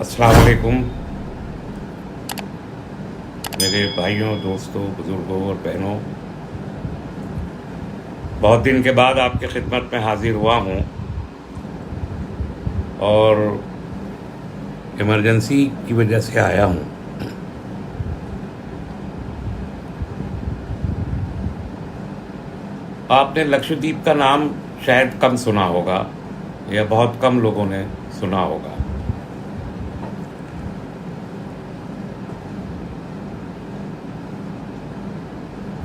अस्सलाम वालेकुम मेरे भाइयों, दोस्तों, बुज़ुर्गों और बहनों। बहुत दिन के बाद आपके खिदमत में हाजिर हुआ हूँ और इमरजेंसी की वजह से आया हूँ। आपने लक्षद्वीप का नाम शायद कम सुना होगा या बहुत कम लोगों ने सुना होगा।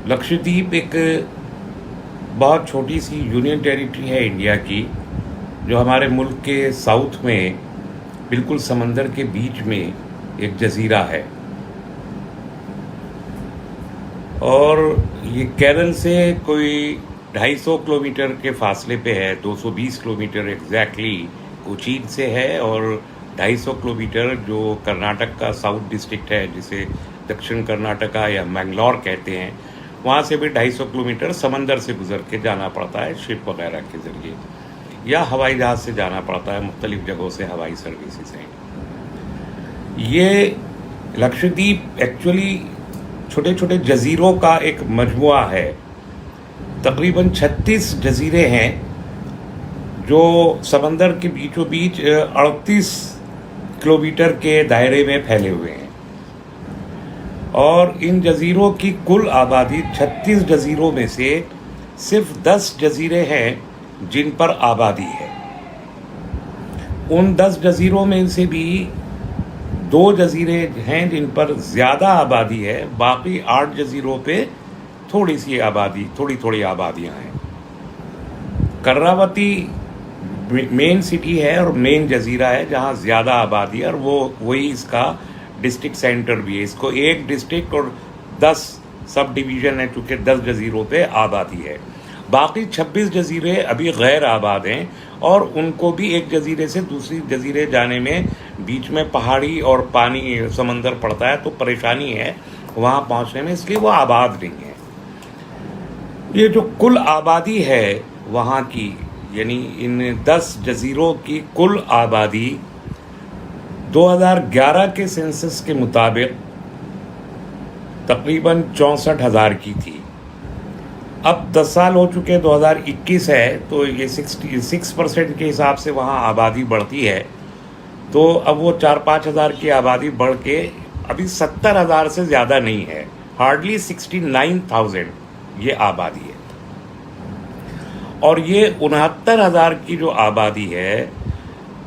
लक्षद्वीप एक बहुत छोटी सी यूनियन टेरिटरी है इंडिया की, जो हमारे मुल्क के साउथ में बिल्कुल समंदर के बीच में एक जजीरा है। और ये केरल से कोई 250 किलोमीटर के फासले पे है। 220 किलोमीटर एग्जैक्टली कोचीन से है और 250 किलोमीटर जो कर्नाटक का साउथ डिस्ट्रिक्ट है, जिसे दक्षिण कर्नाटका या मैंगलोर कहते हैं, वहाँ से भी 250 किलोमीटर समंदर से गुजर के जाना पड़ता है शिप वगैरह के ज़रिए, या हवाई जहाज़ से जाना पड़ता है। मुख्तलिफ जगहों से हवाई सर्विसेज हैं। ये लक्षद्वीप एक्चुअली छोटे छोटे जजीरों का एक मजमुआ है। तकरीबन 36 जजीरे हैं जो समंदर के बीचों बीच 38 किलोमीटर के दायरे में फैले हुए हैं। और इन जजीरों की कुल आबादी 36 जजीरों में से सिर्फ 10 जजीरे हैं जिन पर आबादी है। उन 10 जजीरों में से भी 2 जजीरे हैं जिन पर ज़्यादा आबादी है। बाकी 8 जजीरों पे थोड़ी सी आबादी, थोड़ी थोड़ी आबादियां हैं। कर्रावती मेन सिटी है और मेन जजीरा है जहां ज़्यादा आबादी है, और वही इसका डिस्ट्रिक्ट सेंटर भी है। इसको एक डिस्ट्रिक्ट और 10 सब डिवीज़न है, चूँकि 10 जजीरों पे आबादी है। बाकी 26 जजीरे अभी गैर आबाद हैं और उनको भी एक जजीरे से दूसरी जजीरे जाने में बीच में पहाड़ी और पानी समंदर पड़ता है, तो परेशानी है वहाँ पहुँचने में, इसलिए वो आबाद नहीं है। ये जो कुल आबादी है वहाँ की, यानी इन 10 जजीरों की कुल आबादी 2011 के सेंसस के मुताबिक तकरीबन 64,000 की थी। अब 10 साल हो चुके, 2021 है, तो ये 66% के हिसाब से वहाँ आबादी बढ़ती है। तो अब वो 4-5 हज़ार की आबादी बढ़ के अभी 70,000 से ज़्यादा नहीं है, हार्डली 69,000 ये आबादी है। और ये 69,000 की जो आबादी है,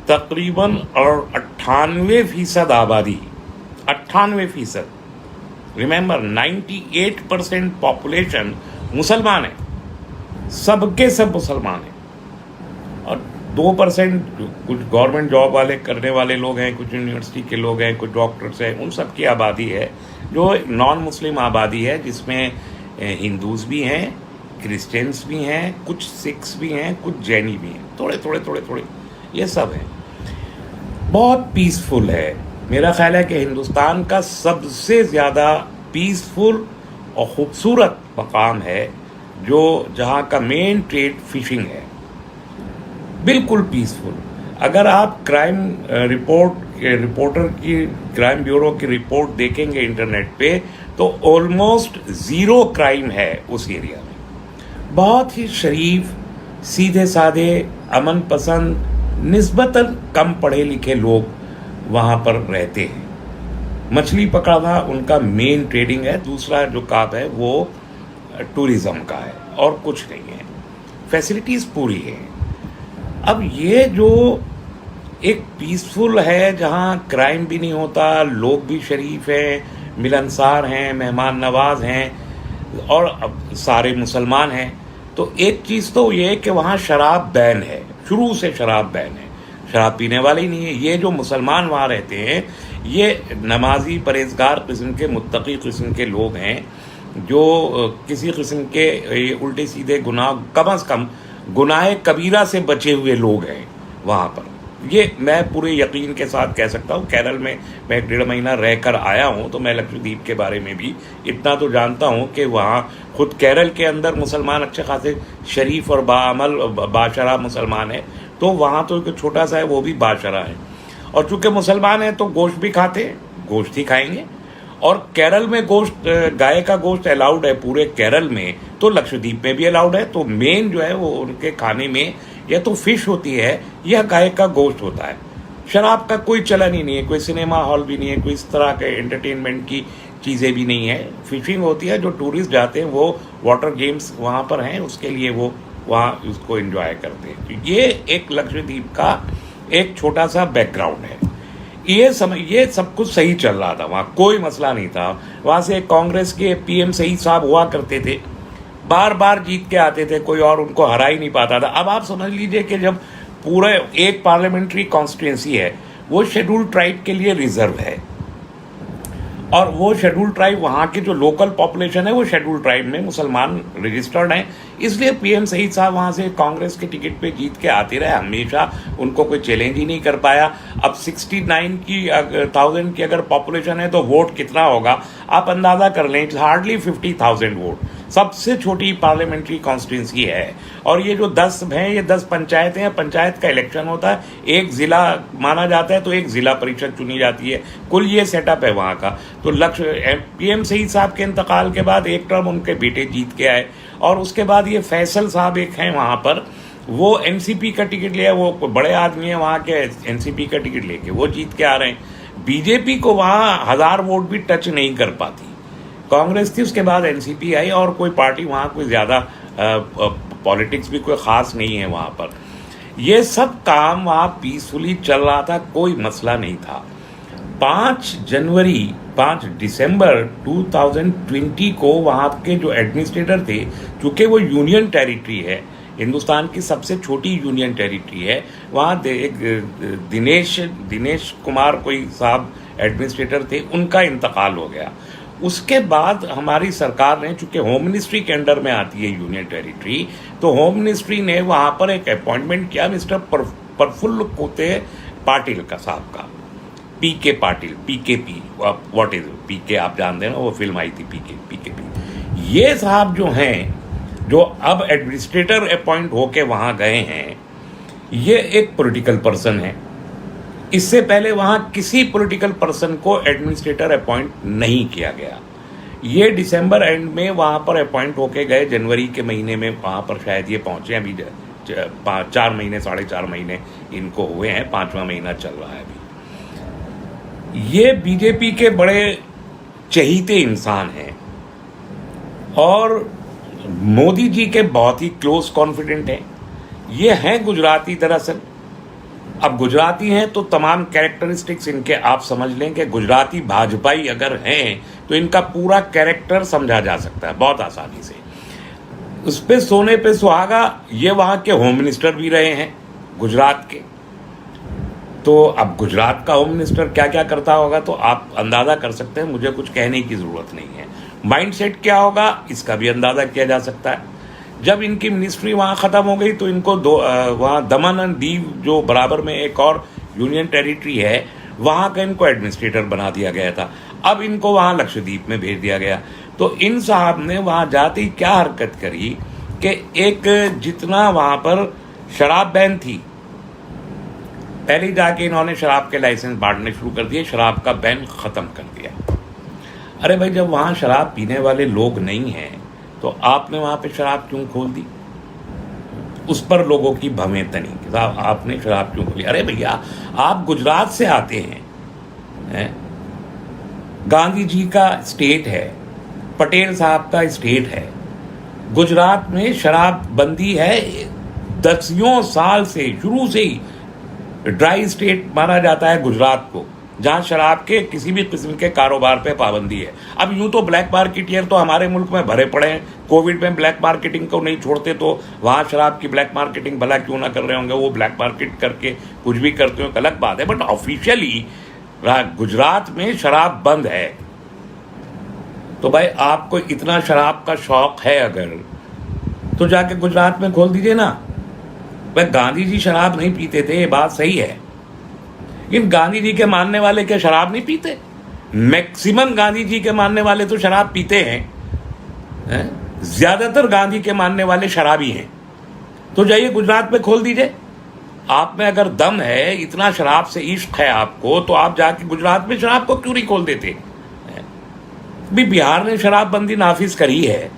तकरीबन और 98% आबादी, 98%, रिमेंबर 98% पॉपुलेशन मुसलमान है, सबके सब मुसलमान हैं। और 2% कुछ गवर्नमेंट जॉब वाले करने वाले लोग हैं, कुछ यूनिवर्सिटी के लोग हैं, कुछ डॉक्टर्स हैं, उन सब की आबादी है जो नॉन मुस्लिम आबादी है, जिसमें हिंदूज़ भी हैं, क्रिश्चियंस भी हैं, कुछ सिख्स भी हैं, कुछ जैनी भी हैं, थोड़े थोड़े ये सब हैं। बहुत पीसफुल है। मेरा ख्याल है कि हिंदुस्तान का सबसे ज़्यादा पीसफुल और ख़ूबसूरत मकाम है, जो जहाँ का मेन ट्रेड फिशिंग है, बिल्कुल पीसफुल। अगर आप क्राइम रिपोर्टर की, क्राइम ब्यूरो की रिपोर्ट देखेंगे इंटरनेट पे, तो ऑलमोस्ट ज़ीरो क्राइम है उस एरिया में। बहुत ही शरीफ, सीधे साधे, अमन पसंद, निस्बतन कम पढ़े लिखे लोग वहाँ पर रहते हैं। मछली पकड़ना उनका मेन ट्रेडिंग है। दूसरा जो काम है वो टूरिज़्म का है और कुछ नहीं है। फैसिलिटीज़ पूरी हैं। अब ये जो एक पीसफुल है, जहाँ क्राइम भी नहीं होता, लोग भी शरीफ हैं, मिलनसार हैं, मेहमान नवाज हैं और अब सारे मुसलमान हैं, तो एक चीज़ तो ये है कि वहाँ शराब बैन है, शुरू से शराब बैन है, शराब पीने वाले ही नहीं है। ये जो मुसलमान वहाँ रहते हैं, ये नमाजी, परहेजगार किस्म के, मुत्तकी किस्म के लोग हैं, जो किसी किस्म के उल्टे सीधे गुनाह, कम अज़ कम गुनाह कबीरा से बचे हुए लोग हैं वहाँ पर। ये मैं पूरे यकीन के साथ कह सकता हूँ। केरल में मैं 1.5 महीना रह कर आया हूँ, तो मैं लक्षद्वीप के बारे में भी इतना तो जानता हूँ कि वहाँ खुद केरल के अंदर मुसलमान अच्छे खासे शरीफ और बाअमल बाशरा मुसलमान है, तो वहाँ तो एक छोटा सा है, वो भी बाशरा है। और चूंकि मुसलमान हैं तो गोश्त भी खाते हैं, गोश्त ही खाएंगे। और केरल में गोश्त, गाय का गोश्त अलाउड है पूरे केरल में, तो लक्षद्वीप में भी अलाउड है। तो मेन जो है वो उनके खाने में या तो फिश होती है या गाय का गोश्त होता है। शराब का कोई चलन ही नहीं है, कोई सिनेमा हॉल भी नहीं है, कोई इस तरह के एंटरटेनमेंट की चीज़ें भी नहीं है। फिशिंग होती है, जो टूरिस्ट जाते हैं वो वाटर गेम्स वहाँ पर हैं, उसके लिए वो वहाँ उसको एंजॉय करते हैं। तो ये एक लक्षद्वीप का एक छोटा सा बैकग्राउंड है। ये सब कुछ सही चल रहा था, वहाँ कोई मसला नहीं था। वहाँ से कांग्रेस के पीएम शहीद साहब हुआ करते थे, बार बार जीत के आते थे, कोई और उनको हरा ही नहीं पाता था। अब आप समझ लीजिए कि जब पूरा एक पार्लियामेंट्री कॉन्स्टिट्यूंसी है वो शेड्यूल्ड ट्राइब के लिए रिजर्व है, और वो शेड्यूल्ड ट्राइब वहाँ की जो लोकल पॉपुलेशन है वो शेड्यूल्ड ट्राइब में मुसलमान रजिस्टर्ड हैं, इसलिए पीएम शहीद साहब वहाँ से कांग्रेस के टिकट पे जीत के आते रहे, हमेशा उनको कोई चैलेंज ही नहीं कर पाया। अब 69,000 की अगर पॉपुलेशन है तो वोट कितना होगा आप अंदाजा कर लें, हार्डली 50,000 वोट। सबसे छोटी पार्लियामेंट्री कॉन्स्टिट्यूंसी है, और ये जो 10 हैं ये 10 पंचायतें हैं। पंचायत का इलेक्शन होता है, एक जिला माना जाता है तो एक जिला परिषद चुनी जाती है, कुल ये सेटअप है वहाँ का। तो पीएम शहीद साहब के इंतकाल के बाद एक टर्म उनके बेटे जीत के आए, और उसके बाद ये फैसल साहब एक हैं वहाँ पर, वो एनसीपी का टिकट लिया, वो बड़े आदमी है वहाँ के, एनसीपी का टिकट लेके वो जीत के आ रहे हैं। बीजेपी को वहाँ 1000 वोट भी टच नहीं कर पाती। कांग्रेस थी, उसके बाद एनसीपी आई, और कोई पार्टी वहाँ कोई ज़्यादा पॉलिटिक्स भी कोई ख़ास नहीं है वहाँ पर। ये सब काम वहाँ पीसफुली चल रहा था, कोई मसला नहीं था। 5 दिसंबर 2020 को वहाँ के जो एडमिनिस्ट्रेटर थे, चूँकि वो यूनियन टेरिटरी है, हिंदुस्तान की सबसे छोटी यूनियन टेरिटरी है, वहाँ एक दिनेश कुमार कोई साहब एडमिनिस्ट्रेटर थे, उनका इंतकाल हो गया। उसके बाद हमारी सरकार ने, चूंकि होम मिनिस्ट्री के अंडर में आती है यूनियन टेरिटरी, तो होम मिनिस्ट्री ने वहाँ पर एक अपॉइंटमेंट किया मिस्टर प्रफुल्ल कोते पाटिल का साहब का, पीके पाटिल, पीकेपी, व्हाट इज पीके, आप जानते हैं ना, वो फिल्म आई थी पीकेपी। ये साहब जो हैं, जो अब एडमिनिस्ट्रेटर अपॉइंट होके वहाँ गए हैं, ये एक पॉलिटिकल पर्सन है। इससे पहले वहाँ किसी पॉलिटिकल पर्सन को एडमिनिस्ट्रेटर अपॉइंट नहीं किया गया। ये दिसंबर एंड में वहाँ पर अपॉइंट होके गए, जनवरी के महीने में वहाँ पर शायद ये पहुँचे। अभी 4 महीने 4.5 महीने इनको हुए हैं, 5वां महीना चल रहा है अभी। ये बीजेपी के बड़े चहीते इंसान हैं और मोदी जी के बहुत ही क्लोज कॉन्फिडेंट हैं। ये हैं गुजराती दरअसल। अब गुजराती हैं तो तमाम कैरेक्टरिस्टिक्स इनके आप समझ लें कि गुजराती भाजपाई अगर हैं तो इनका पूरा कैरेक्टर समझा जा सकता है बहुत आसानी से। उस पे सोने पे सुहागा, ये वहाँ के होम मिनिस्टर भी रहे हैं गुजरात के। तो अब गुजरात का होम मिनिस्टर क्या क्या करता होगा तो आप अंदाज़ा कर सकते हैं, मुझे कुछ कहने की ज़रूरत नहीं है। माइंडसेट क्या होगा इसका भी अंदाज़ा किया जा सकता है। जब इनकी मिनिस्ट्री वहाँ ख़त्म हो गई तो इनको वहाँ दमन एंड दीव, जो बराबर में एक और यूनियन टेरिटरी है, वहाँ का इनको एडमिनिस्ट्रेटर बना दिया गया था। अब इनको वहाँ लक्षद्वीप में भेज दिया गया। तो इन साहब ने वहाँ जाते ही क्या हरकत करी कि एक जितना वहाँ पर शराब बैन थी, पहले जाके इन्होंने शराब के लाइसेंस बांटने शुरू कर दिए, शराब का बैन ख़त्म कर दिया। अरे भाई, जब वहाँ शराब पीने वाले लोग नहीं हैं तो आपने वहाँ पे शराब क्यों खोल दी? उस पर लोगों की भवें तनी कि साहब आपने शराब क्यों खोली? अरे भैया, आप गुजरात से आते हैं? गांधी जी का स्टेट है, पटेल साहब का स्टेट है। गुजरात में शराब बंदी है, दसियों साल से, शुरू से ही ड्राई स्टेट माना जाता है गुजरात को, जहाँ शराब के किसी भी किस्म के कारोबार पे पाबंदी है। अब यूं तो ब्लैक मार्केटियर तो हमारे मुल्क में भरे पड़े हैं, कोविड में ब्लैक मार्केटिंग को नहीं छोड़ते तो वहाँ शराब की ब्लैक मार्केटिंग भला क्यों ना कर रहे होंगे, वो ब्लैक मार्केट करके कुछ भी करते हो अलग बात है। बट ऑफिशियली गुजरात में शराब बंद है। तो भाई, आपको इतना शराब का शौक है अगर, तो जाके गुजरात में खोल दीजिए ना। भाई, गांधी जी शराब नहीं पीते थे, ये बात सही है, लेकिन गांधी जी के मानने वाले क्या शराब नहीं पीते? मैक्सिमम गांधी जी के मानने वाले तो शराब पीते हैं? ज्यादातर गांधी के मानने वाले शराबी हैं। तो जाइए गुजरात में खोल दीजिए, आप में अगर दम है, इतना शराब से इश्क है आपको, तो आप जाके गुजरात में शराब को क्यों नहीं खोल देते? भी बिहार ने शराबबंदी नाफिज करी है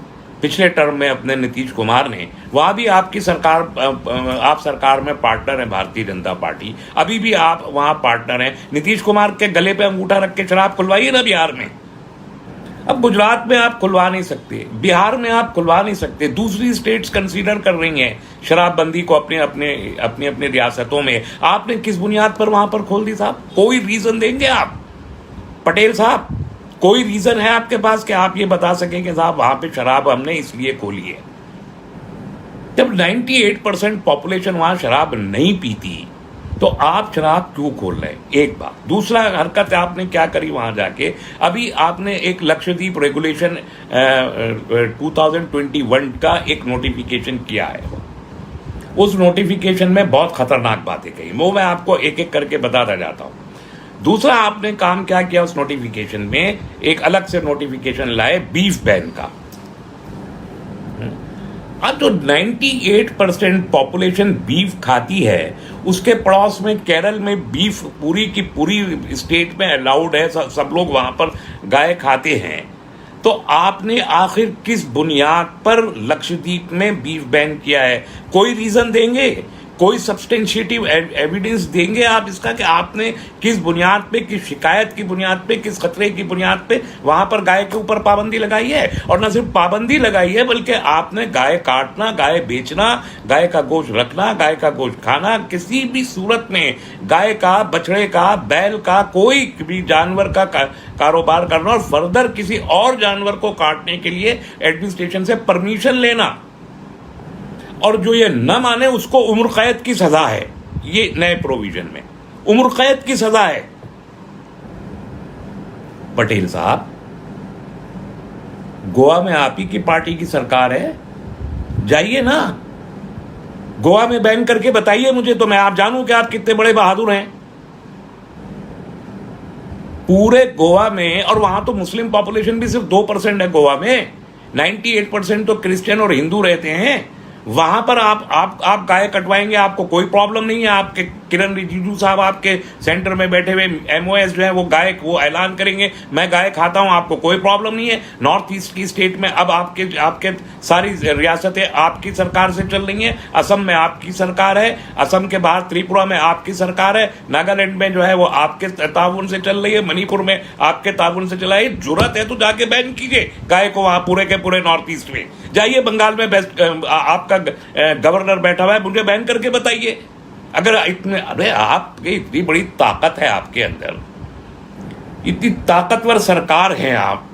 पिछले टर्म में अपने नीतीश कुमार ने, वहां भी आपकी सरकार, आप सरकार में पार्टनर है भारतीय जनता पार्टी, अभी भी आप वहां पार्टनर हैं। नीतीश कुमार के गले पे अंगूठा रख के शराब खुलवाइए ना बिहार में। अब गुजरात में आप खुलवा नहीं सकते, बिहार में आप खुलवा नहीं सकते, दूसरी स्टेट्स कंसीडर कर रही हैं शराबबंदी को अपने अपने अपनी अपनी रियासतों में। आपने किस बुनियाद पर वहां पर खोल दी साहब? कोई रीजन देंगे आप पटेल साहब? कोई रीजन है आपके पास कि आप ये बता सकें कि साहब वहां पे शराब हमने इसलिए खोली है? जब 98% पॉपुलेशन वहां शराब नहीं पीती तो आप शराब क्यों खोल रहे हैं? एक बात। दूसरा हरकत आपने क्या करी वहां जाके, अभी आपने एक लक्षद्वीप रेगुलेशन 2021 का एक नोटिफिकेशन किया है। उस नोटिफिकेशन में बहुत खतरनाक बातें कही, वो मैं आपको एक एक करके बताता जाता हूं। दूसरा आपने काम क्या किया उस नोटिफिकेशन में, एक अलग से नोटिफिकेशन लाए बीफ बैन का। अब जो 98% पॉपुलेशन बीफ खाती है, उसके पड़ोस में केरल में बीफ पूरी की पूरी स्टेट में अलाउड है, सब लोग वहां पर गाय खाते हैं। तो आपने आखिर किस बुनियाद पर लक्षद्वीप में बीफ बैन किया है? कोई रीजन देंगे? कोई सब्सटेंशिएटिव एविडेंस देंगे आप इसका कि आपने किस बुनियाद पे, किस शिकायत की बुनियाद पे, किस खतरे की बुनियाद पे वहां पर गाय के ऊपर पाबंदी लगाई है? और न सिर्फ पाबंदी लगाई है बल्कि आपने गाय काटना, गाय बेचना, गाय का गोश्त रखना, गाय का गोश्त खाना, किसी भी सूरत में गाय का, बछड़े का, बैल का, कोई भी जानवर का कारोबार करना और फर्दर किसी और जानवर को काटने के लिए एडमिनिस्ट्रेशन से परमिशन लेना, और जो ये न माने उसको उम्र कैद की सजा है। ये नए प्रोविजन में उम्र कैद की सजा है। पटेल साहब, गोवा में आप ही की पार्टी की सरकार है, जाइए ना गोवा में बैन करके बताइए मुझे, तो मैं आप जानूं कि आप कितने बड़े बहादुर हैं। पूरे गोवा में, और वहां तो मुस्लिम पॉपुलेशन भी सिर्फ 2% है गोवा में, 98% तो क्रिश्चियन और हिंदू रहते हैं। वहां पर आप गाय कटवाएंगे, आपको कोई प्रॉब्लम नहीं है। आपके किरण रिजिजू साहब आपके सेंटर में बैठे हुए MOS जो है वो ऐलान करेंगे मैं गाय खाता हूं, आपको कोई प्रॉब्लम नहीं है। नॉर्थ ईस्ट की स्टेट में अब आपके सारी रियासतें आपकी सरकार से चल रही हैं। असम में आपकी सरकार है, असम के बाहर त्रिपुरा में आपकी सरकार है, नागालैंड में जो है वो आपके ताउन से चल रही है, मणिपुर में आपके ताउन से चला है। जरूरत है तो जाके बैन कीजिए गाय को वहां पूरे के पूरे नॉर्थ ईस्ट में। जाइए बंगाल में आपका गवर्नर बैठा हुआ है, मुझे बैन करके बताइए। अगर इतने, अरे आपकी इतनी बड़ी ताकत है आपके अंदर, इतनी ताकतवर सरकार है आप,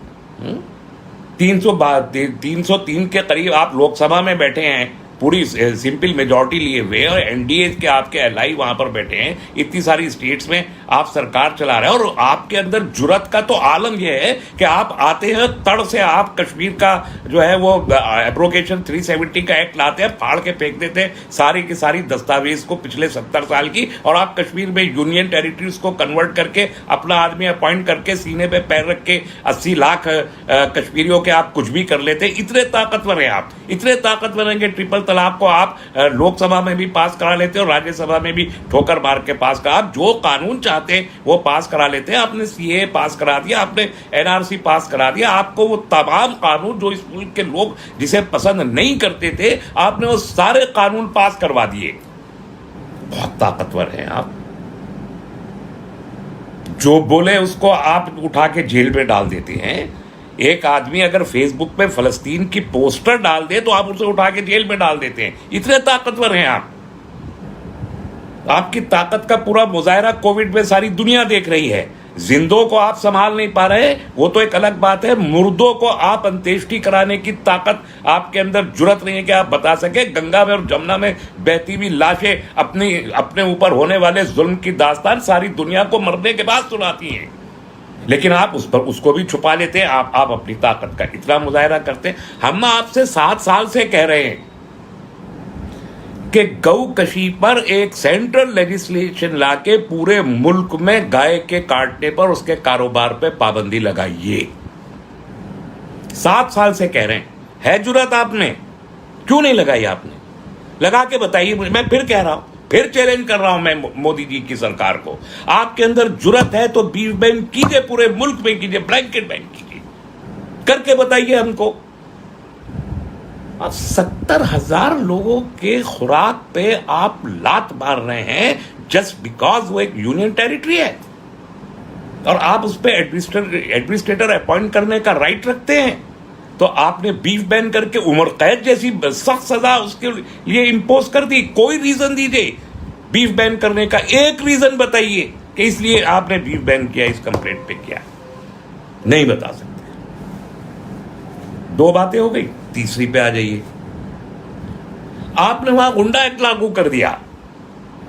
303 के करीब आप लोकसभा में बैठे हैं, पूरी सिंपल मेजॉरिटी लिए हुए, और एनडीए के आपके एलाई वहां पर बैठे हैं। इतनी सारी स्टेट्स में आप सरकार चला रहे हैं, और आपके अंदर जुर्रत का तो आलम यह है कि आप आते हैं तड़ से, आप कश्मीर का जो है वो एब्रोगेशन 370 का एक्ट लाते हैं, फाड़ के फेंक देते हैं सारी की सारी दस्तावेज को पिछले 70 साल की, और आप कश्मीर में यूनियन टेरिटरीज को कन्वर्ट करके अपना आदमी अपॉइंट करके सीने पे पैर रख के 80 लाख कश्मीरियों के आप कुछ भी कर लेते हैं। इतने ताकतवर हैं आप, इतने ताकतवर हैं कि ट्रिपल तलाक को आप लोकसभा में भी पास करा लेते हैं और राज्यसभा में भी ठोकर मार के पास करा। आप जो कानून चाहते हैं वो पास करा लेते हैं। आपने CAA पास करा दिया, आपने NRC पास करा दिया, आपको वो तमाम कानून जो इस मुल्क के लोग जिसे पसंद नहीं करते थे, आपने वो सारे कानून पास करवा दिए। बहुत ताकतवर हैं आप, जो बोले उसको आप उठा के जेल में डाल देते हैं। एक आदमी अगर फेसबुक पे फलस्तीन की पोस्टर डाल दे तो आप उसे उठा के जेल में डाल देते हैं। इतने ताकतवर हैं आप। आपकी ताकत का पूरा मुजाहरा कोविड में सारी दुनिया देख रही है। जिंदों को आप संभाल नहीं पा रहे, वो तो एक अलग बात है। मुर्दों को आप अंत्येष्टि कराने की ताकत आपके अंदर जुर्रत नहीं है कि आप बता सके। गंगा में और जमुना में बहती हुई लाशें अपने ऊपर होने वाले जुल्म की दास्तान सारी दुनिया को मरने के बाद सुनाती हैं, लेकिन आप उसको भी छुपा लेते हैं। आप अपनी ताकत का इतना मुजाहरा करते हैं। हम आपसे 7 साल से कह रहे हैं कि गौ कशी पर एक सेंट्रल लेजिस्लेशन लाके पूरे मुल्क में गाय के काटने पर, उसके कारोबार पे पाबंदी लगाइए। 7 साल से कह रहे हैं। है जुर्रत आप में? क्यों नहीं लगाई आपने? लगा के बताइए मुझे। मैं फिर कह रहा हूं, फिर चैलेंज कर रहा हूं मैं मोदी जी की सरकार को, आपके अंदर जुर्रत है तो बीफ बैन कीजिए, पूरे मुल्क में कीजिए, ब्लैंकेट बैन कीजिए, करके बताइए हमको। अब 70,000 लोगों के खुराक पे आप लात मार रहे हैं जस्ट बिकॉज वो एक यूनियन टेरिटरी है, और आप उस पर एडमिनिस्ट्रेटर अपॉइंट करने का राइट रखते हैं। तो आपने बीफ बैन करके उम्र कैद जैसी सख्त सजा उसके लिए इंपोज कर दी। कोई रीजन दीजिए बीफ बैन करने का, एक रीजन बताइए कि इसलिए आपने बीफ बैन किया, इस कंप्लेंट पे किया। नहीं बता सकते। दो बातें हो गई, तीसरी पे आ जाइए। आपने वहां गुंडा एक्ट लागू कर दिया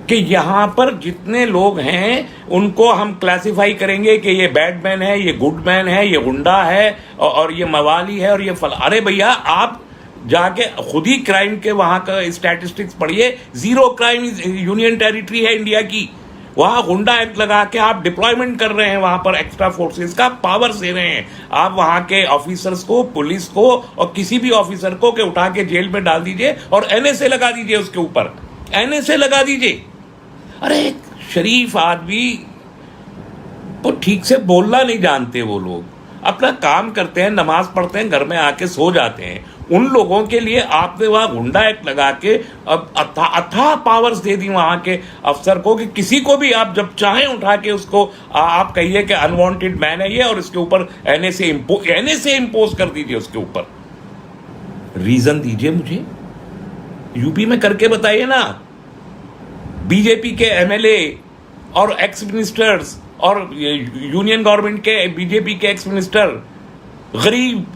कि यहां पर जितने लोग हैं उनको हम क्लासिफाई करेंगे कि ये बैडमैन है, ये गुडमैन है, ये गुंडा है और ये मवाली है और ये फला। अरे भैया, आप जाके खुद ही क्राइम के वहां का स्टैटिस्टिक्स पढ़िए। 0 क्राइम यूनियन टेरिटरी है इंडिया की। वहां गुंडा एक्ट लगा के आप डिप्लॉयमेंट कर रहे हैं, वहां पर एक्स्ट्रा फोर्सेस का पावर दे रहे हैं। आप वहां के ऑफिसर्स को, पुलिस को और किसी भी ऑफिसर को के उठा के जेल में डाल दीजिए और एनएसए लगा दीजिए, उसके ऊपर एनएसए लगा दीजिए। अरे एक शरीफ आदमी को ठीक से बोलना नहीं जानते, वो लोग अपना काम करते हैं, नमाज पढ़ते हैं, घर में आके सो जाते हैं। उन लोगों के लिए आपने वहां गुंडा एक्ट लगा के अब अथाह पावर्स दे दी वहां के अफसर को कि किसी को भी आप जब चाहें उठा के उसको आप कहिए कि अनवांटेड मैन है ये, और इसके ऊपर एनएसए इंपोज कर दीजिए उसके ऊपर। रीजन दीजिए मुझे, यूपी में करके बताइए ना। बीजेपी के एमएलए और एक्स मिनिस्टर्स और यूनियन गवर्नमेंट के बीजेपी के एक्स मिनिस्टर गरीब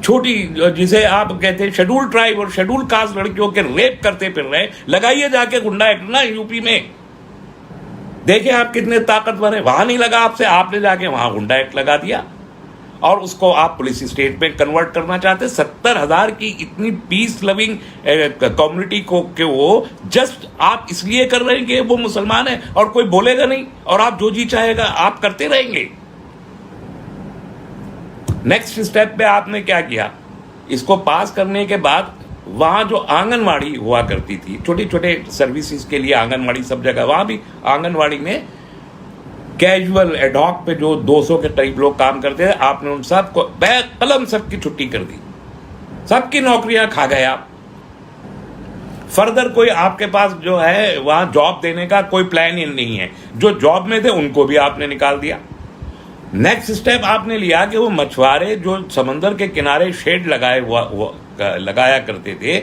छोटी, जिसे आप कहते हैं शेड्यूल ट्राइब और शेड्यूल कास्ट लड़कियों के रेप करते फिर रहे, लगाइए जाके गुंडा एक्ट ना यूपी में। देखिए आप कितने ताकतवर हैं। वहां नहीं लगा आपसे, आपने जाके वहां गुंडा एक्ट लगा दिया और उसको आप पुलिस स्टेट में कन्वर्ट करना चाहते। 70,000 की इतनी पीस लविंग कम्युनिटी को के वो जस्ट आप इसलिए कर रहे हैं कि वो मुसलमान है और कोई बोलेगा नहीं, और आप जो जी चाहेगा आप करते रहेंगे। नेक्स्ट स्टेप पे आपने क्या किया, इसको पास करने के बाद वहां जो आंगनवाड़ी हुआ करती थी, छोटे छोटे सर्विसेज के लिए आंगनवाड़ी सब जगह, वहां भी आंगनवाड़ी में कैजुअल एडॉक पे जो 200 के करीब लोग काम करते थे, आपने उन सबको बेकलम सबकी छुट्टी कर दी, सबकी नौकरियां खा गए आप। फर्दर कोई आपके पास जो है वहां जॉब देने का कोई प्लान ही नहीं है। जो जॉब में थे उनको भी आपने निकाल दिया। नेक्स्ट स्टेप आपने लिया कि वो मछुआरे जो समंदर के किनारे शेड लगाया करते थे,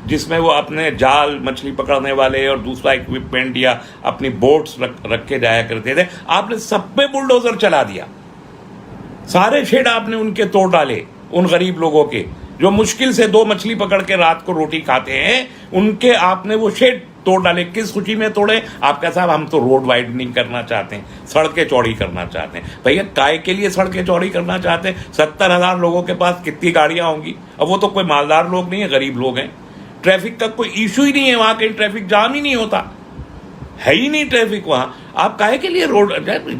जिसमें वो अपने जाल, मछली पकड़ने वाले और दूसरा इक्विपमेंट या अपनी बोट्स रखे जाया करते थे, आपने सब पे बुलडोजर चला दिया। सारे शेड आपने उनके तोड़ डाले। उन गरीब लोगों के जो मुश्किल से 2 मछली पकड़ के रात को रोटी खाते हैं, उनके आपने वो शेड तोड़ डाले। किस खुशी में तोड़े? आपका साहब हम तो रोड वाइडनिंग करना चाहते हैं, सड़कें चौड़ी करना चाहते हैं। भैया काय के लिए सड़कें चौड़ी करना चाहते हैं? 70,000 लोगों के पास कितनी गाड़ियां होंगी? अब वो तो कोई मालदार लोग नहीं है, गरीब लोग हैं। ट्रैफिक का कोई इशू ही नहीं है वहां, कहीं ट्रैफिक जाम ही नहीं होता है, ही नहीं ट्रैफिक वहां। आप काहे के लिए रोड?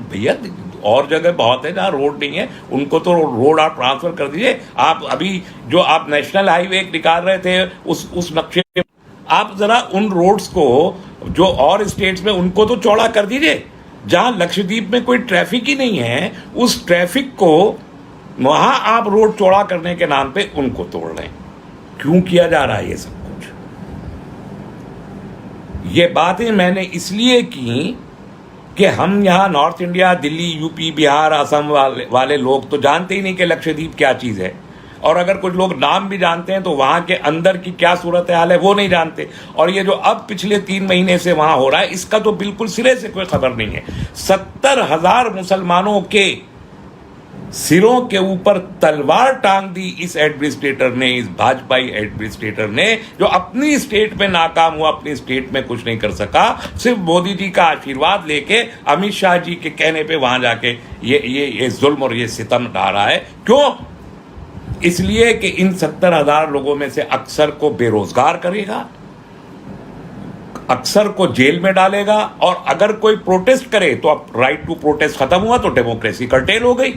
भैया और जगह बहुत है जहां रोड नहीं है, उनको तो रोड आप ट्रांसफर कर दीजिए। आप अभी जो आप नेशनल हाईवे निकाल रहे थे उस नक्शे, आप जरा उन रोड्स को जो और स्टेट्स में उनको तो चौड़ा कर दीजिए। जहां लक्षद्वीप में कोई ट्रैफिक ही नहीं है, उस ट्रैफिक को वहां आप रोड चौड़ा करने के नाम पे उनको तोड़ रहे हैं। क्यों किया जा रहा है ये सब कुछ? ये बातें मैंने इसलिए की कि हम यहाँ north India, Delhi, UP, Bihar, Assam वाले लोग तो जानते ही नहीं कि लक्षद्वीप क्या चीज है, और अगर कुछ लोग नाम भी जानते हैं तो वहां के अंदर की क्या सूरत हाल है वो नहीं जानते। और ये जो अब पिछले 3 महीने से वहां हो रहा है, इसका तो बिल्कुल सिरे से कोई खबर नहीं है। 70,000 मुसलमानों के सिरों के ऊपर तलवार टांग दी इस एडमिनिस्ट्रेटर ने, इस भाजपाई एडमिनिस्ट्रेटर ने, जो अपनी स्टेट में नाकाम हुआ, अपनी स्टेट में कुछ नहीं कर सका, सिर्फ मोदी जी का आशीर्वाद लेके अमित शाह जी के कहने पे वहां जाके ये जुल्म और ये सितम ढा रहा है। क्यों? इसलिए कि इन 70,000 लोगों में से अक्सर को बेरोजगार करेगा, अक्सर को जेल में डालेगा, और अगर कोई प्रोटेस्ट करे तो अब राइट टू प्रोटेस्ट खत्म हुआ तो डेमोक्रेसी कर्टेल हो गई।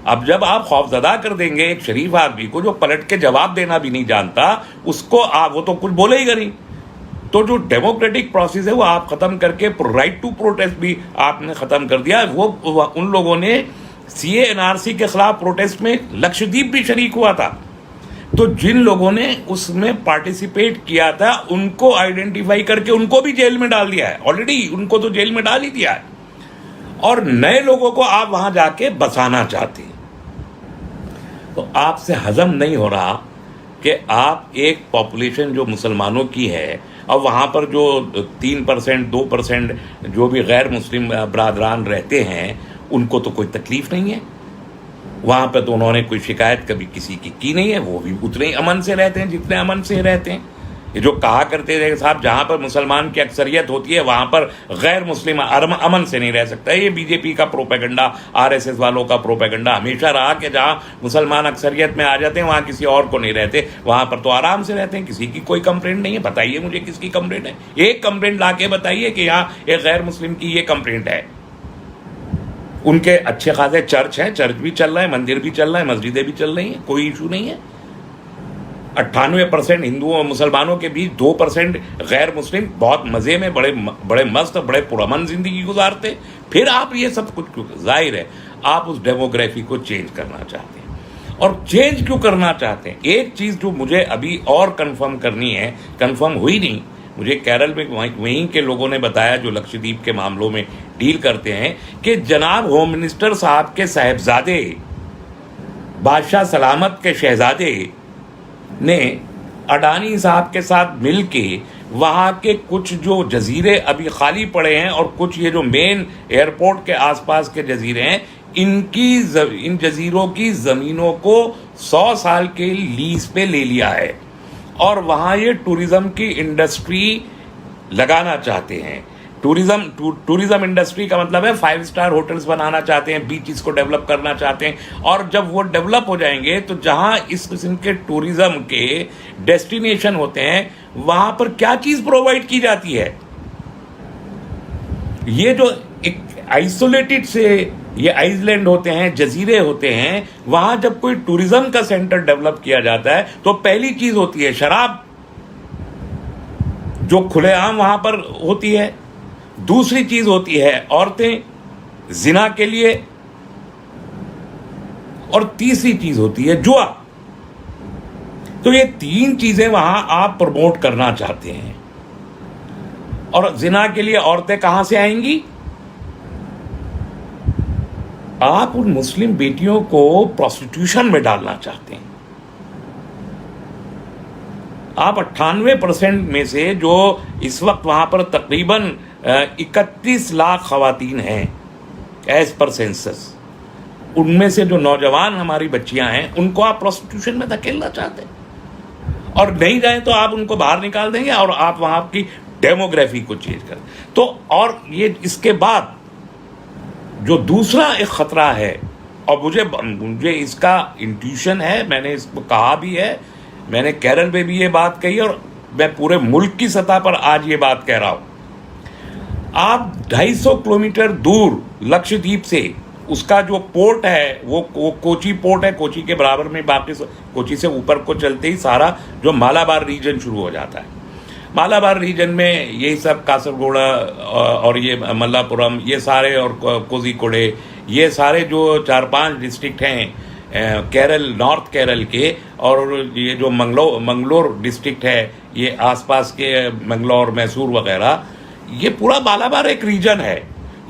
अब जब आप खौफजदा कर देंगे एक शरीफ आदमी को जो पलट के जवाब देना भी नहीं जानता, उसको आप वो तो कुछ बोलेगा नहीं। तो जो डेमोक्रेटिक प्रोसेस है वो आप खत्म करके राइट टू प्रोटेस्ट भी आपने खत्म कर दिया। वो उन लोगों ने सीए एनआरसी के खिलाफ प्रोटेस्ट में लक्षद्वीप भी शरीक हुआ था। तो जिन लोगों ने उसमें पार्टिसिपेट किया था उनको आइडेंटिफाई करके उनको भी जेल में डाल दिया है ऑलरेडी, उनको तो जेल में डाल ही दिया है, और नए लोगों को आप वहां जाके बसाना चाहते हैं। तो आपसे हजम नहीं हो रहा कि आप एक पॉपुलेशन जो मुसलमानों की है और वहाँ पर जो 3% 2% जो भी गैर मुस्लिम बरादरान रहते हैं उनको तो कोई तकलीफ नहीं है। वहाँ पर तो उन्होंने कोई शिकायत कभी किसी की नहीं है, वो भी उतने ही अमन से रहते हैं जितने अमन से रहते हैं। ये जो कहा करते थे साहब जहाँ पर मुसलमान की अक्सरियत होती है वहाँ पर गैर मुस्लिम अमन से नहीं रह सकता, ये बीजेपी का प्रोपेगेंडा, आरएसएस वालों का प्रोपेगेंडा हमेशा रहा कि जहाँ मुसलमान अक्सरियत में आ जाते हैं वहाँ किसी और को नहीं रहते, वहाँ पर तो आराम से रहते हैं, किसी की कोई कंप्लेंट नहीं है। बताइए मुझे किसकी कंप्लेंट है, एक कंप्लेंट ला के बताइए कि यहाँ एक गैर मुस्लिम की ये कंप्लेंट है। उनके अच्छे खासे चर्च है, चर्च भी चल रहा है, मंदिर भी चल रहा है, मस्जिदें भी चल रही हैं, कोई इशू नहीं है। 98% हिंदुओं और मुसलमानों के बीच 2% गैर मुस्लिम बहुत मजे में बड़े मस्त बड़े पुरअमन जिंदगी गुजारते। फिर आप ये सब कुछ, जाहिर है आप उस डेमोग्राफी को चेंज करना चाहते हैं। और चेंज क्यों करना चाहते हैं, एक चीज जो मुझे अभी और कंफर्म करनी है, कंफर्म हुई नहीं, मुझे केरल में वहीं के लोगों ने बताया जो लक्षद्वीप के मामलों में डील करते हैं कि जनाब होम मिनिस्टर साहब के साहिबजादे बादशाह सलामत के शहजादे ने अडानी साहब के साथ मिलके वहाँ के कुछ जो जजीरे अभी खाली पड़े हैं और कुछ ये जो मेन एयरपोर्ट के आसपास के जजीरे हैं इन जजीरों की जमीनों को 100 साल के लीज पे ले लिया है और वहाँ ये टूरिज्म की इंडस्ट्री लगाना चाहते हैं। टूरिज्म इंडस्ट्री का मतलब है 5 स्टार होटल्स बनाना चाहते हैं, बीचेस को डेवलप करना चाहते हैं, और जब वो डेवलप हो जाएंगे तो जहां इस किस्म के टूरिज्म के डेस्टिनेशन होते हैं वहां पर क्या चीज प्रोवाइड की जाती है। ये जो एक आइसोलेटेड से ये आइलैंड होते हैं, जजीरे होते हैं, वहां जब कोई टूरिज्म का सेंटर डेवलप किया जाता है तो पहली चीज होती है शराब, जो खुलेआम वहां पर होती है। दूसरी चीज होती है औरतें जिना के लिए, और तीसरी चीज होती है जुआ। तो ये 3 चीजें वहां आप प्रमोट करना चाहते हैं। और जिना के लिए औरतें कहां से आएंगी? आप उन मुस्लिम बेटियों को प्रोस्टिट्यूशन में डालना चाहते हैं। आप 98% में से जो इस वक्त वहां पर तकरीबन 31 लाख खवातीन हैं एज पर सेंसस, उनमें से जो नौजवान हमारी बच्चियां हैं उनको आप प्रोस्टिट्यूशन में धकेलना चाहते हैं, और नहीं जाए तो आप उनको बाहर निकाल देंगे और आप वहां की डेमोग्राफी को चेंज कर तो। और ये इसके बाद जो दूसरा एक खतरा है, और मुझे इसका इंट्यूशन है, मैंने इसको कहा भी है, मैंने केरल में भी ये बात कही और मैं पूरे मुल्क की सतह पर आज ये बात कह रहा हूं। आप 250 किलोमीटर दूर लक्षद्वीप से उसका जो पोर्ट है वो कोची पोर्ट है, कोची के बराबर में, बाकी कोची से ऊपर को चलते ही सारा जो मालाबार रीजन शुरू हो जाता है। मालाबार रीजन में यही सब कासरगोड़ा और ये मल्लापुरम, ये सारे, और कोझिकोडे, ये सारे जो 4-5 डिस्ट्रिक्ट हैं केरल, नॉर्थ केरल के, और ये जो मंगलोर डिस्ट्रिक्ट है, ये आसपास के मंगलोर, मैसूर वगैरह, ये पूरा मालाबार एक रीजन है।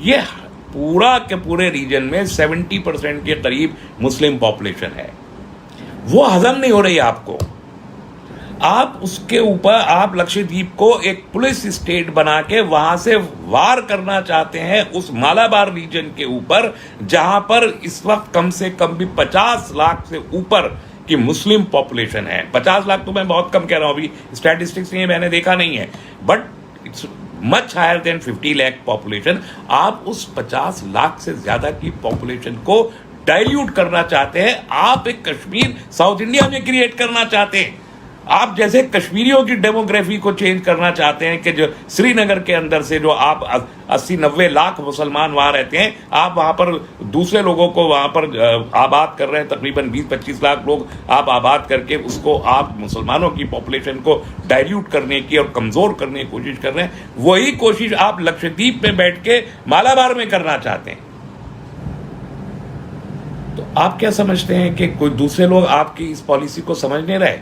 ये पूरा के पूरे रीजन में 70% के करीब मुस्लिम पॉपुलेशन है। वो हजम नहीं हो रही आपको। आप उसके ऊपर आप लक्षद्वीप को एक पुलिस स्टेट बना के वहां से वार करना चाहते हैं उस मालाबार रीजन के ऊपर, जहां पर इस वक्त कम से कम भी 50 लाख से ऊपर की मुस्लिम पॉपुलेशन है। 50 लाख तो मैं बहुत कम कह रहा हूं, अभी स्टैटिस्टिक्स नहीं है, मैंने देखा नहीं है, but it's much higher than 50 lakh population. आप उस 50 लाख से ज्यादा की पॉपुलेशन को डाइल्यूट करना चाहते हैं। आप एक कश्मीर साउथ इंडिया में क्रिएट करना चाहते हैं। आप जैसे कश्मीरियों की डेमोग्राफी को चेंज करना चाहते हैं कि जो श्रीनगर के अंदर से जो आप 80-90 लाख मुसलमान वहां रहते हैं, आप वहां पर दूसरे लोगों को वहां पर आबाद कर रहे हैं, तकरीबन 20-25 लाख लोग आप आबाद करके उसको आप मुसलमानों की पॉपुलेशन को डाइल्यूट करने की और कमजोर करने की कोशिश कर रहे हैं। वही कोशिश आप लक्षद्वीप में बैठ के मालाबार में करना चाहते हैं। तो आप क्या समझते हैं कि कोई दूसरे लोग आपकी इस पॉलिसी को समझ नहीं रहे?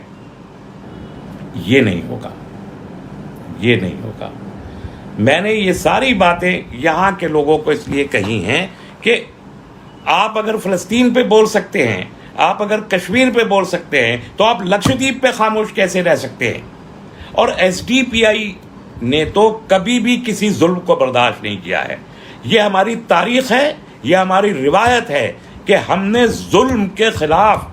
ये नहीं होगा, ये नहीं होगा। मैंने ये सारी बातें यहां के लोगों को इसलिए कही हैं कि आप अगर फिलिस्तीन पे बोल सकते हैं, आप अगर कश्मीर पे बोल सकते हैं, तो आप लक्षद्वीप पे खामोश कैसे रह सकते हैं? और एसडीपीआई ने तो कभी भी किसी जुल्म को बर्दाश्त नहीं किया है। ये हमारी तारीख है, ये हमारी रिवायत है कि हमने जुल्म के खिलाफ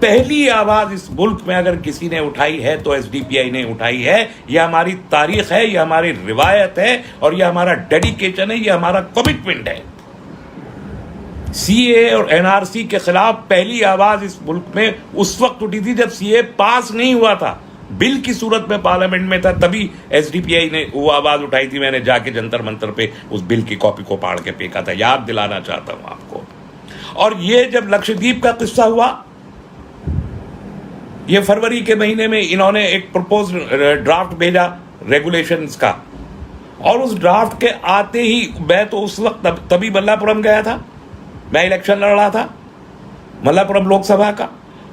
पहली आवाज इस मुल्क में अगर किसी ने उठाई है तो एसडीपीआई ने उठाई है। यह हमारी तारीख है, यह हमारी रिवायत है और यह हमारा डेडिकेशन है, यह हमारा कमिटमेंट है। सीए और एनआरसी के खिलाफ पहली आवाज इस मुल्क में उस वक्त उठी थी जब सीए पास नहीं हुआ था, बिल की सूरत में पार्लियामेंट में था, तभी एसडीपीआई ने वो आवाज उठाई थी। मैंने जाके जंतर मंतर पे उस बिल की कॉपी को फाड़ के फेंका था, याद दिलाना चाहता हूं आपको। और ये जब लक्षद्वीप का किस्सा हुआ, ये फरवरी के महीने में इन्होंने एक प्रपोज ड्राफ्ट भेजा रेगुलेशंस का, और उस ड्राफ्ट के आते ही मैं तो उस वक्त तभी मल्लापुरम गया था, मैं इलेक्शन लड़ रहा था मल्लापुरम लोकसभा का,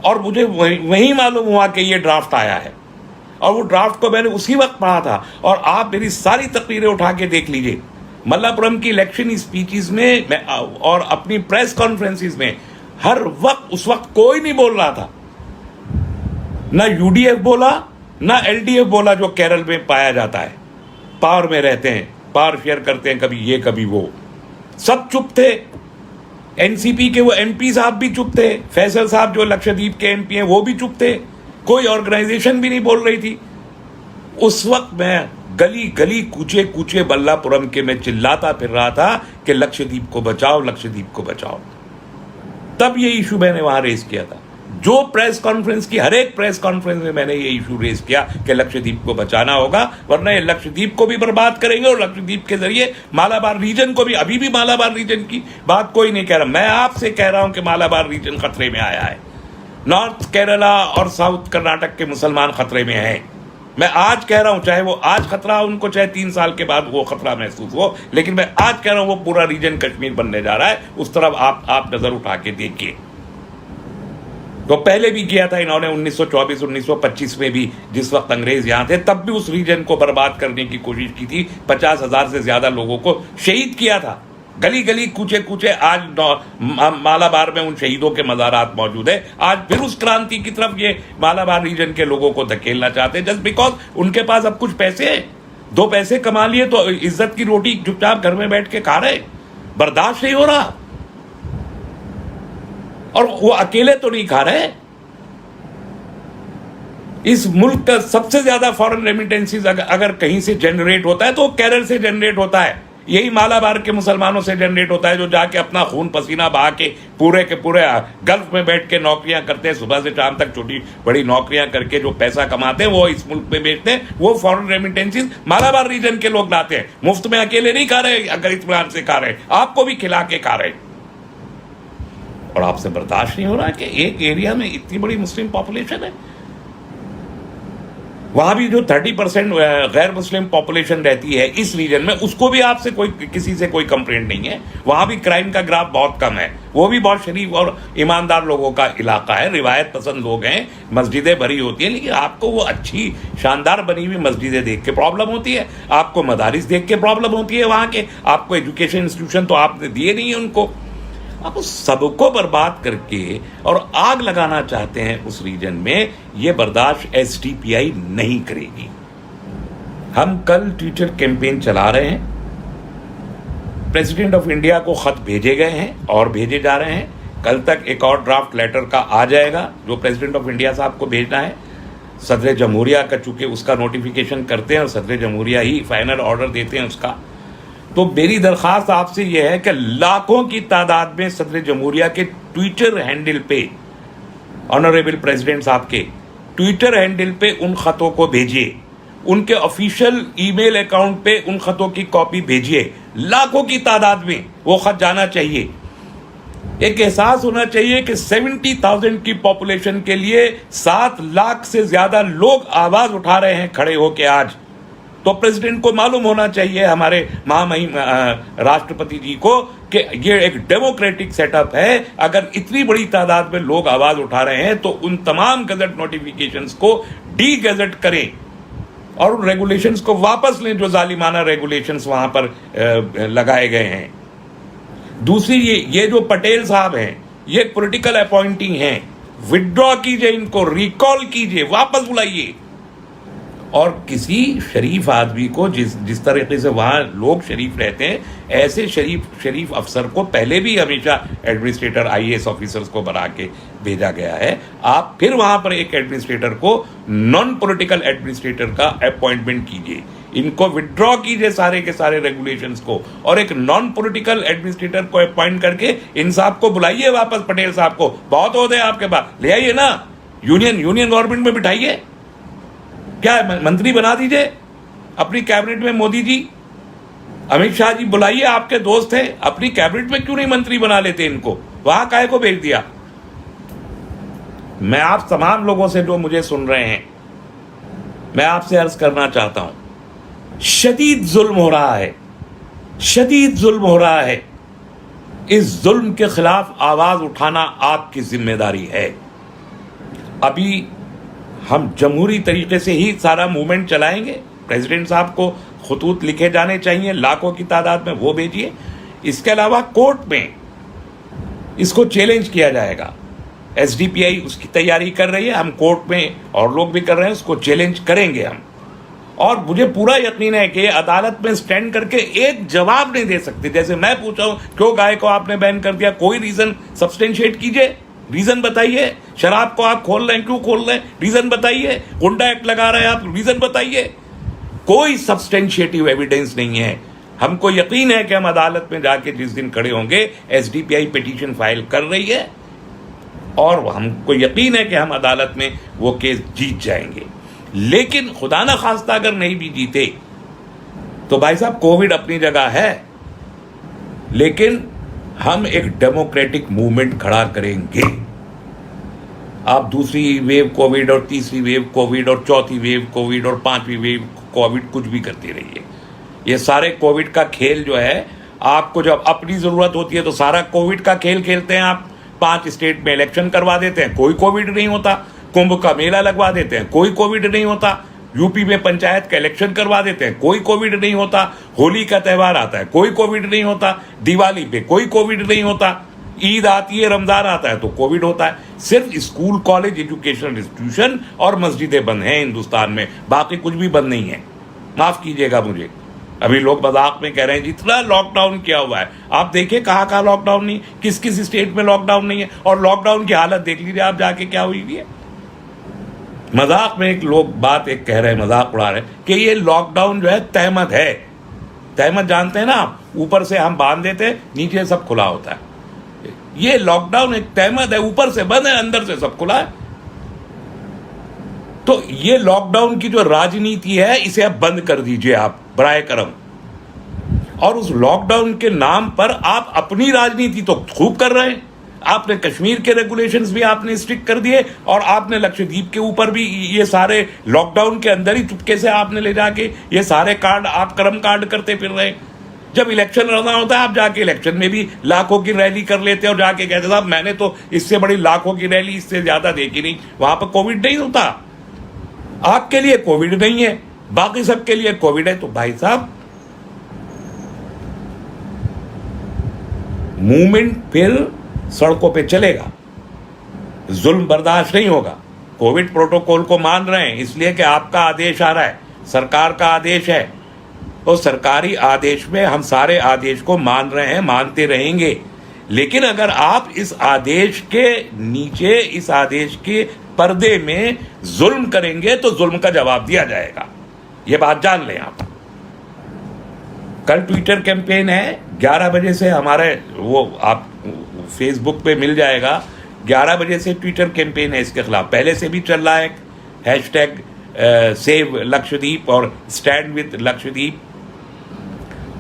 और मुझे वहीं मालूम हुआ कि ये ड्राफ्ट आया है। और वो ड्राफ्ट को मैंने उसी वक्त पढ़ा था। और आप मेरी सारी तकरीरें उठा के देख लीजिए, मल्लापुरम की इलेक्शन स्पीचेस में और अपनी प्रेस कॉन्फ्रेंसिस में हर वक्त उस वक्त कोई नहीं बोल रहा था। ना यूडीएफ बोला, ना एलडीएफ बोला, जो केरल में पाया जाता है, पावर में रहते हैं, पावर शेयर करते हैं, कभी ये कभी वो, सब चुप थे। एनसीपी के वो एमपी साहब भी चुप थे, फैसल साहब जो लक्षद्वीप के एमपी हैं वो भी चुप थे, कोई ऑर्गेनाइजेशन भी नहीं बोल रही थी। उस वक्त मैं गली गली कूचे कूचे मल्लापुरम के में चिल्लाता फिर रहा था कि लक्षद्वीप को बचाओ, लक्षद्वीप को बचाओ। तब ये इशू मैंने वहां रेज किया था। जो प्रेस कॉन्फ्रेंस की, हर एक प्रेस कॉन्फ्रेंस में मैंने ये इशू रेज किया कि लक्षद्वीप को बचाना होगा, वरना ये लक्षद्वीप को भी बर्बाद करेंगे और लक्षद्वीप के जरिए मालाबार रीजन को भी। अभी भी मालाबार रीजन की बात कोई नहीं कह रहा, मैं आपसे कह रहा हूं कि मालाबार रीजन खतरे में आया है। नॉर्थ केरला और साउथ कर्नाटक के मुसलमान खतरे में हैं। मैं आज कह रहा हूं, चाहे वो आज खतरा उनको, चाहे 3 साल के बाद वो खतरा महसूस हो, लेकिन मैं आज कह रहा हूं वो पूरा रीजन कश्मीर बनने जा रहा है। उस तरफ आप नजर उठा के देखिए। तो पहले भी किया था इन्होंने 1924-1925 में भी, जिस वक्त अंग्रेज यहां थे, तब भी उस रीजन को बर्बाद करने की कोशिश की थी। 50,000 से ज्यादा लोगों को शहीद किया था, गली गली कूचे कूचे। आज मालाबार में उन शहीदों के मज़ारात मौजूद है। आज फिर उस क्रांति की तरफ ये मालाबार रीजन के लोगों को धकेलना चाहते हैं, जस्ट बिकॉज उनके पास अब कुछ पैसे हैं, 2 पैसे कमा लिए तो इज्जत की रोटी चुपचाप घर में बैठ के खा रहे, बर्दाश्त नहीं हो रहा। और वो अकेले तो नहीं खा रहे, इस मुल्क का सबसे ज्यादा फॉरेन रेमिटेंसीज अगर कहीं से जनरेट होता है तो केरल से जनरेट होता है। यही मालाबार के मुसलमानों से जनरेट होता है, जो जाके अपना खून पसीना बहा के पूरे गल्फ में बैठ के नौकरियां करते हैं, सुबह से शाम तक छोटी बड़ी नौकरियां करके जो पैसा कमाते हैं वो इस मुल्क में बेचते हैं। वो फॉरेन रेमिटेंसीज मालाबार रीजन के लोग लाते हैं। मुफ्त में अकेले नहीं खा रहे, अगर इत्मीनान से खा रहे, आपको भी खिला के खा रहे। और आपसे बर्दाश्त नहीं हो रहा कि एक एरिया में इतनी बड़ी मुस्लिम पॉपुलेशन है, वहां भी जो 30% गैर मुस्लिम पॉपुलेशन रहती है इस रीजन में, उसको भी आपसे किसी से कोई कंप्लेंट नहीं है। वहां भी क्राइम का ग्राफ बहुत कम है, वो भी बहुत शरीफ और ईमानदार लोगों का इलाका है, रिवायत पसंद लोग हैं, मस्जिदें भरी होती हैं। लेकिन आपको वो अच्छी शानदार बनी हुई मस्जिदें देख के प्रॉब्लम होती है, आपको मदारिस देख के प्रॉब्लम होती है वहां के, आपको एजुकेशन इंस्टीट्यूशन तो आपने दिए नहीं है उनको। आप उस सबको बर्बाद करके और आग लगाना चाहते हैं उस रीजन में, यह बर्दाश्त एसडीपीआई नहीं करेगी। हम कल ट्विटर कैंपेन चला रहे हैं, प्रेसिडेंट ऑफ इंडिया को खत भेजे गए हैं और भेजे जा रहे हैं। कल तक एक और ड्राफ्ट लेटर का आ जाएगा जो प्रेसिडेंट ऑफ इंडिया साहब को भेजना है। सदर जमहूरिया का चूंकि उसका नोटिफिकेशन करते हैं और सदर जमहूरिया ही फाइनल ऑर्डर देते हैं उसका, तो मेरी दरखास्त आपसे यह है कि लाखों की तादाद में सदर जमहूरिया के ट्विटर हैंडल पे ऑनरेबल प्रेसिडेंट साहब के ट्विटर हैंडल पे उन खतों को भेजिए, उनके ऑफिशियल ईमेल अकाउंट पे उन खतों की कॉपी भेजिए। लाखों की तादाद में वो खत जाना चाहिए। एक एहसास होना चाहिए कि 70,000 की पॉपुलेशन के लिए 7 लाख से ज्यादा लोग आवाज उठा रहे हैं खड़े होके आज। तो प्रेसिडेंट को मालूम होना चाहिए, हमारे महामहिम राष्ट्रपति जी को, कि ये एक डेमोक्रेटिक सेटअप है। अगर इतनी बड़ी तादाद में लोग आवाज उठा रहे हैं तो उन तमाम गजट नोटिफिकेशंस को डी गजट करें और उन रेगुलेशंस को वापस लें जो जालिमाना रेगुलेशंस वहां पर लगाए गए हैं। दूसरी, ये जो पटेल साहब हैं, ये पॉलिटिकल अपॉइंटिंग हैं, विड्रॉ कीजिए, इनको रिकॉल कीजिए, वापस बुलाइए। और किसी शरीफ आदमी को, जिस तरीके से वहां लोग शरीफ रहते हैं, ऐसे शरीफ अफसर को पहले भी हमेशा एडमिनिस्ट्रेटर आईएएस ऑफिसर्स को बना के भेजा गया है। आप फिर वहां पर एक एडमिनिस्ट्रेटर को, नॉन पॉलिटिकल एडमिनिस्ट्रेटर का अपॉइंटमेंट कीजिए, इनको विड्रॉ कीजिए सारे के सारे रेगुलेशंस को, और एक नॉन पॉलिटिकल एडमिनिस्ट्रेटर को अपॉइंट करके इन साहब को बुलाइए वापस, पटेल साहब को। बहुत ओहदे आपके पास, ले आइए ना, यूनियन गवर्नमेंट में बिठाइए, क्या मंत्री बना दीजिए अपनी कैबिनेट में। मोदी जी, अमित शाह जी बुलाइए, आपके दोस्त हैं, अपनी कैबिनेट में क्यों नहीं मंत्री बना लेते इनको, वहां काहे को भेज दिया। मैं आप तमाम लोगों से जो मुझे सुन रहे हैं, मैं आपसे अर्ज करना चाहता हूं, शदीद जुल्म हो रहा है, शदीद जुल्म हो रहा है। इस जुल्म के खिलाफ आवाज उठाना आपकी जिम्मेदारी है। अभी हम जमहूरी तरीके से ही सारा मूवमेंट चलाएंगे। प्रेसिडेंट साहब को खतूत लिखे जाने चाहिए लाखों की तादाद में, वो भेजिए। इसके अलावा कोर्ट में इसको चैलेंज किया जाएगा। एसडीपीआई उसकी तैयारी कर रही है, हम कोर्ट में और लोग भी कर रहे हैं, उसको चैलेंज करेंगे हम। और मुझे पूरा यकीन है कि अदालत में स्टैंड करके एक जवाब नहीं दे सकते। जैसे मैं पूछा हूं, क्यों गाय को आपने बैन कर दिया, कोई रीजन सब्सटेंशिएट कीजिए, रीजन बताइए। शराब को आप खोल रहे हैं, क्यों खोल रहे हैं, रीजन बताइए। गुंडा एक्ट लगा रहे हैं आप, रीजन बताइए। कोई सब्सटेंशिएटिव एविडेंस नहीं है। हमको यकीन है कि हम अदालत में जाके जिस दिन खड़े होंगे, एसडीपीआई पिटीशन फाइल कर रही है और हमको यकीन है कि हम अदालत में वो केस जीत जाएंगे। लेकिन खुदा ना खास्ता अगर नहीं भी जीते तो भाई साहब, कोविड अपनी जगह है, लेकिन हम एक डेमोक्रेटिक मूवमेंट खड़ा करेंगे। आप दूसरी वेव कोविड और तीसरी वेव कोविड और चौथी वेव कोविड और पांचवी वेव कोविड कुछ भी करती रहिए। ये सारे कोविड का खेल जो है, आपको जब अपनी जरूरत होती है तो सारा कोविड का खेल खेलते हैं आप। 5 स्टेट में इलेक्शन करवा देते हैं, कोई कोविड नहीं होता। कुंभ का मेला लगवा देते हैं, कोई कोविड नहीं होता। यूपी में पंचायत का इलेक्शन करवा देते हैं, कोई कोविड नहीं होता। होली का त्यौहार आता है, कोई कोविड नहीं होता। दिवाली पे कोई कोविड नहीं होता। ईद आती है, रमजान आता है तो कोविड होता है। सिर्फ स्कूल, कॉलेज, एजुकेशनल इंस्टीट्यूशन और मस्जिदें बंद हैं हिंदुस्तान में, बाकी कुछ भी बंद नहीं है। माफ कीजिएगा मुझे, अभी लोग मजाक में कह रहे हैं जितना लॉकडाउन किया हुआ है, आप देखिए कहाँ लॉकडाउन नहीं, किस किस स्टेट में लॉकडाउन नहीं है। और लॉकडाउन की हालत देख लीजिए आप जाके क्या हुई है। मजाक में एक लोग बात एक कह रहे हैं, मजाक उड़ा रहे हैं कि ये लॉकडाउन जो है तहमत है। तहमत जानते हैं ना आप, ऊपर से हम बांध देते हैं, नीचे सब खुला होता है। ये लॉकडाउन एक तहमत है, ऊपर से बंद है, अंदर से सब खुला है। तो ये लॉकडाउन की जो राजनीति है, इसे अब बंद कर दीजिए आप बराए करम। और उस लॉकडाउन के नाम पर आप अपनी राजनीति तो खूब कर रहे हैं। आपने कश्मीर के रेगुलेशंस भी आपने स्ट्रिक्ट कर दिए और आपने लक्षद्वीप के ऊपर भी ये सारे लॉकडाउन के अंदर ही चुपके से आपने ले जाके ये सारे कार्ड, आप कर्म कार्ड करते फिर रहे। जब इलेक्शन लड़ना होता है आप जाके इलेक्शन में भी लाखों की रैली कर लेते हैं और जाके कहते साहब मैंने तो इससे बड़ी लाखों की रैली इससे ज्यादा देखी नहीं। वहां पर कोविड नहीं होता, आपके लिए कोविड नहीं है, बाकी सबके लिए कोविड है। तो भाई साहब, मूवमेंट फिर सड़कों पे चलेगा, जुल्म बर्दाश्त नहीं होगा। कोविड प्रोटोकॉल को मान रहे हैं इसलिए कि आपका आदेश आ रहा है, सरकार का आदेश है, तो सरकारी आदेश में हम सारे आदेश को मान रहे हैं, मानते रहेंगे। लेकिन अगर आप इस आदेश के नीचे, इस आदेश के पर्दे में जुल्म करेंगे तो जुल्म का जवाब दिया जाएगा। ये बात जान लें आप। कल ट्विटर कैंपेन है 11 बजे से, हमारे वो आप फेसबुक पे मिल जाएगा। 11 बजे से ट्विटर कैंपेन है इसके खिलाफ, पहले से भी चल रहा है। हैशटैग सेव लक्षद्वीप और stand with Lakshadweep,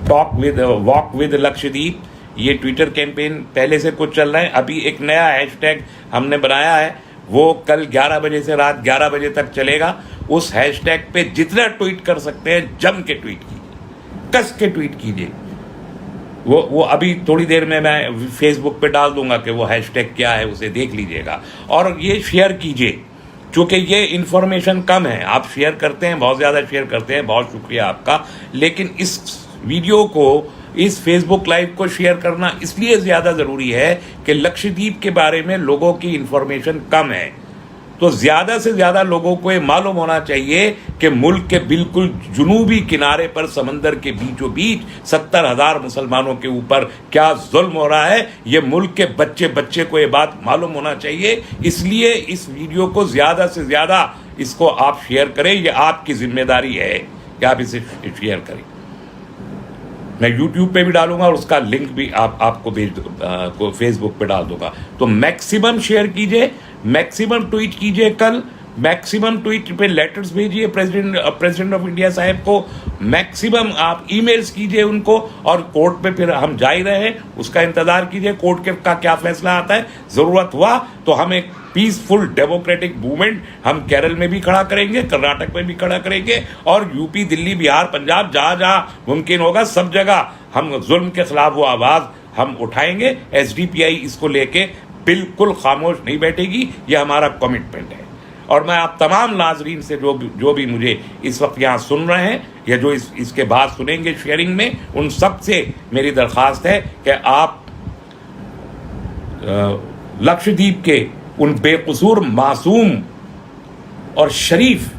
walk with Lakshadweep, ये ट्विटर कैंपेन पहले से कुछ चल रहा है। अभी एक नया हैशटैग हमने बनाया है, वो कल 11 बजे से रात 11 बजे तक चलेगा। उस हैशटैग पे जितना ट्वीट कर सकते हैं जम के ट्वीट कीजिए, कस के ट्वीट कीजिए। वो अभी थोड़ी देर में मैं फेसबुक पे डाल दूंगा कि वो हैशटैग क्या है, उसे देख लीजिएगा। और ये शेयर कीजिए, चूँकि ये इन्फॉर्मेशन कम है, आप शेयर करते हैं, बहुत ज़्यादा शेयर करते हैं, बहुत शुक्रिया आपका। लेकिन इस वीडियो को, इस फेसबुक लाइव को शेयर करना इसलिए ज़्यादा ज़रूरी है कि लक्षद्वीप के बारे में लोगों की इन्फॉर्मेशन कम है। तो ज़्यादा से ज़्यादा लोगों को ये मालूम होना चाहिए कि मुल्क के बिल्कुल जुनूबी किनारे पर समंदर के बीचों बीच 70,000 मुसलमानों के ऊपर क्या जुल्म हो रहा है। ये मुल्क के बच्चे बच्चे को ये बात मालूम होना चाहिए। इसलिए इस वीडियो को ज़्यादा से ज़्यादा इसको आप शेयर करें, ये आपकी जिम्मेदारी है कि आप इसे शेयर करें। मैं YouTube पे भी डालूंगा और उसका लिंक भी आपको को फेसबुक पे डाल दूंगा। तो मैक्सिमम शेयर कीजिए, मैक्सिमम ट्वीट कीजिए, कल मैक्सिमम ट्वीट पे लेटर्स भेजिए प्रेसिडेंट ऑफ इंडिया साहब को, मैक्सिमम आप ईमेल्स कीजिए उनको, और कोर्ट पे फिर हम जा ही रहे हैं, उसका इंतजार कीजिए कोर्ट का क्या फैसला आता है। ज़रूरत हुआ तो हम एक पीसफुल डेमोक्रेटिक मूवमेंट हम केरल में भी खड़ा करेंगे, कर्नाटक में भी खड़ा करेंगे, और यूपी, दिल्ली, बिहार, पंजाब, जहाँ जहाँ मुमकिन होगा सब जगह हम जुल्म के खिलाफ वो आवाज़ हम उठाएंगे। SDPI इसको लेके बिल्कुल खामोश नहीं बैठेगी, ये हमारा कमिटमेंट है। और मैं आप तमाम नाजरीन से जो भी मुझे इस वक्त यहाँ सुन रहे हैं या जो इसके बाद सुनेंगे शेयरिंग में, उन सब से मेरी दरख्वास्त है कि आप लक्षद्वीप के उन बेकसूर, मासूम और शरीफ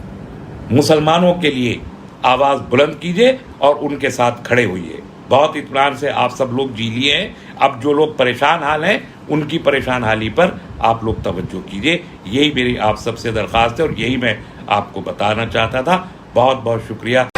मुसलमानों के लिए आवाज़ बुलंद कीजिए और उनके साथ खड़े होइए। बहुत इत्मीनान से आप सब लोग जी लिए हैं। अब जो लोग परेशान हाल हैं, उनकी परेशान हाली पर आप लोग तवज्जो कीजिए। यही मेरी आप सबसे दरख्वास्त है और यही मैं आपको बताना चाहता था। बहुत बहुत शुक्रिया।